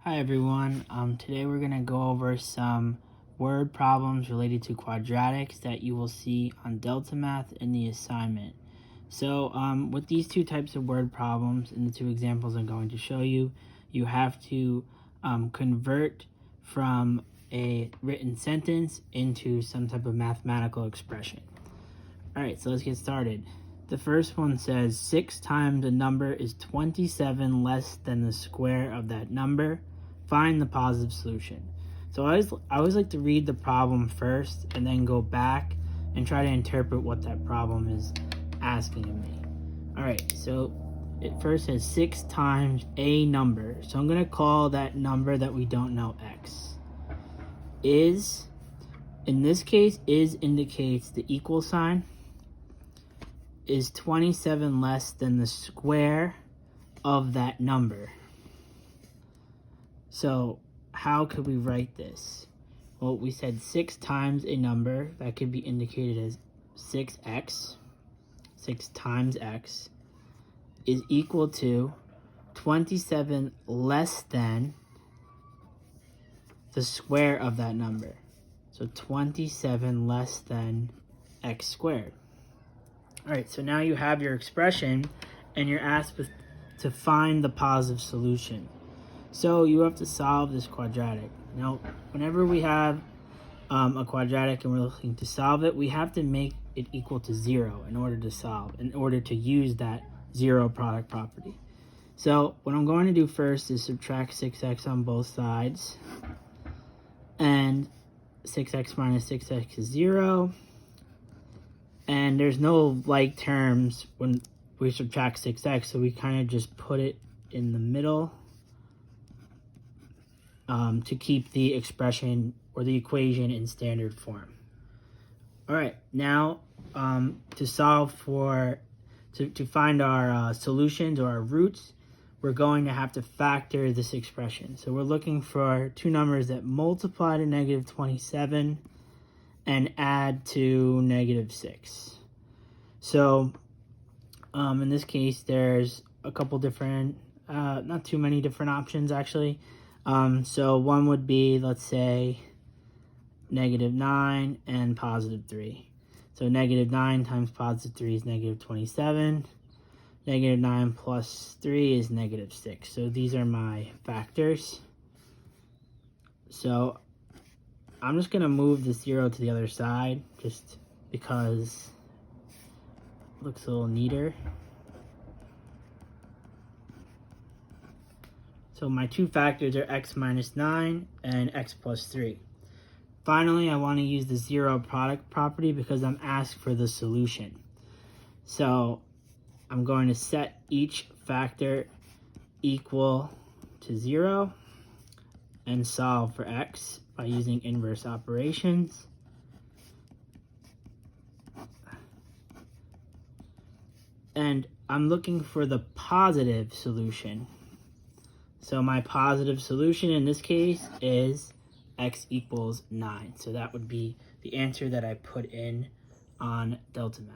Hi everyone, today we're going to go over some word problems related to quadratics that you will see on Delta Math in the assignment. So with these two types of word problems in the two examples I'm going to show you, you have to convert from a written sentence into some type of mathematical expression. Alright, so let's get started. The first one says 6 times a number is 27 less than the square of that number. Find the positive solution. So I always like to read the problem first and then go back and try to interpret what that problem is asking of me. Alright, so it first says 6 times a number. So I'm going to call that number that we don't know x. Is, in this case, is indicates the equal sign. Is 27 less than the square of that number? So how could we write this? Well, we said 6 times a number, that could be indicated as 6x, 6 times x, is equal to 27 less than the square of that number. So 27 less than x squared. Alright, so now you have your expression and you're asked to find the positive solution. So you have to solve this quadratic. Now, whenever we have a quadratic and we're looking to solve it, we have to make it equal to 0 in order to solve, in order to use that zero product property. So what I'm going to do first is subtract 6x on both sides. And 6x minus 6x is 0. And there's no like terms when we subtract 6x, so we kind of just put it in the middle to keep the expression or the equation in standard form. All right, now to solve for, to find our solutions or our roots, we're going to have to factor this expression. So we're looking for two numbers that multiply to negative 27 and add to negative 6. So in this case, there's a couple different, not too many different options actually. So one would be, let's say, negative 9 and positive 3. So negative 9 times positive 3 is negative 27. Negative 9 plus 3 is negative 6. So these are my factors. So I'm just going to move the 0 to the other side just because it looks a little neater. So my two factors are x minus 9 and x plus 3. Finally, I want to use the zero product property because I'm asked for the solution. So I'm going to set each factor equal to 0 and solve for x by using inverse operations. And I'm looking for the positive solution. So my positive solution in this case is x equals 9. So that would be the answer that I put in on Delta Math.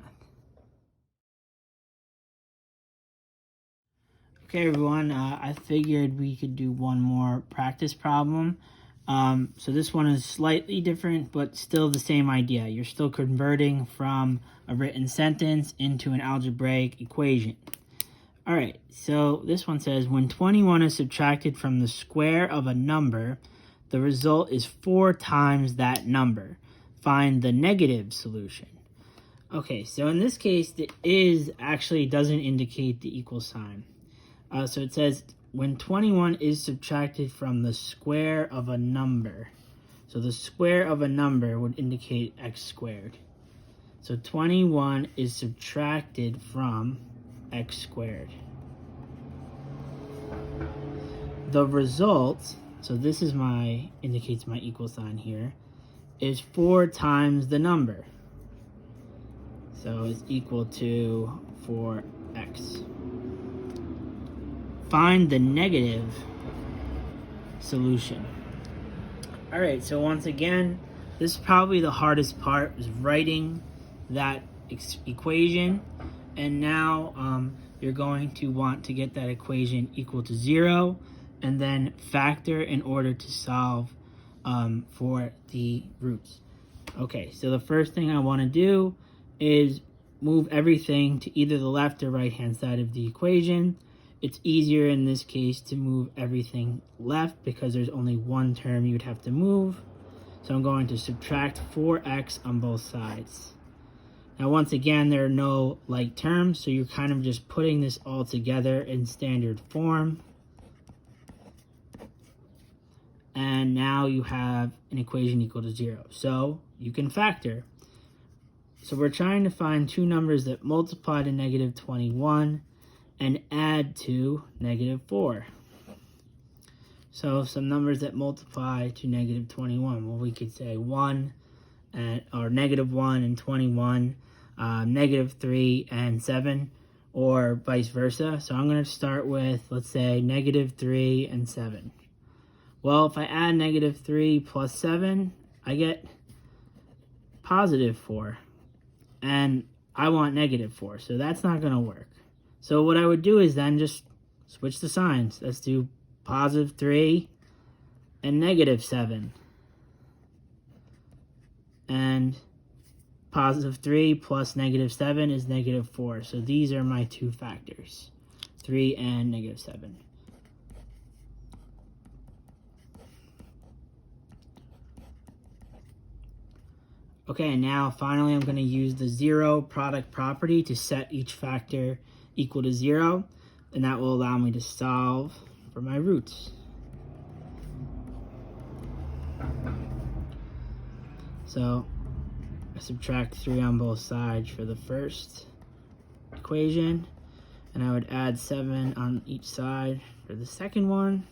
Okay everyone, I figured we could do one more practice problem. So this one is slightly different, but still the same idea. You're still converting from a written sentence into an algebraic equation. All right, so this one says, when 21 is subtracted from the square of a number, the result is 4 times that number. Find the negative solution. Okay, so in this case, the is actually doesn't indicate the equal sign. So it says, when 21 is subtracted from the square of a number. So the square of a number would indicate x squared. So 21 is subtracted from x squared. The result, so this is indicates my equal sign here, is 4 times the number. So it's equal to 4x. Find the negative solution. All right, so once again, this is probably the hardest part, is writing that equation. And now you're going to want to get that equation equal to 0 and then factor in order to solve for the roots. Okay, so the first thing I want to do is move everything to either the left or right hand side of the equation. It's easier in this case to move everything left because there's only one term you would have to move. So I'm going to subtract 4x on both sides. Now once again, there are no like terms, so you're kind of just putting this all together in standard form. And now you have an equation equal to 0. So you can factor. So we're trying to find two numbers that multiply to negative 21 and add to negative 4. So some numbers that multiply to negative 21. Well, we could say 1 or negative 1 and 21, negative 3 and 7, or vice versa. So I'm going to start with, let's say, negative 3 and 7. Well, if I add negative 3 plus 7, I get positive 4. And I want negative 4, so that's not going to work. So what I would do is then just switch the signs. Let's do positive 3 and negative 7. And positive 3 plus negative 7 is negative 4. So these are my two factors, 3 and negative 7. Okay, now finally I'm going to use the zero product property to set each factor equal to 0, and that will allow me to solve for my roots. So I subtract 3 on both sides for the first equation, and I would add 7 on each side for the second one.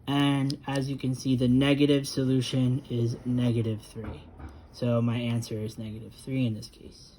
And as you can see, the negative solution is negative 3. So my answer is negative 3 in this case.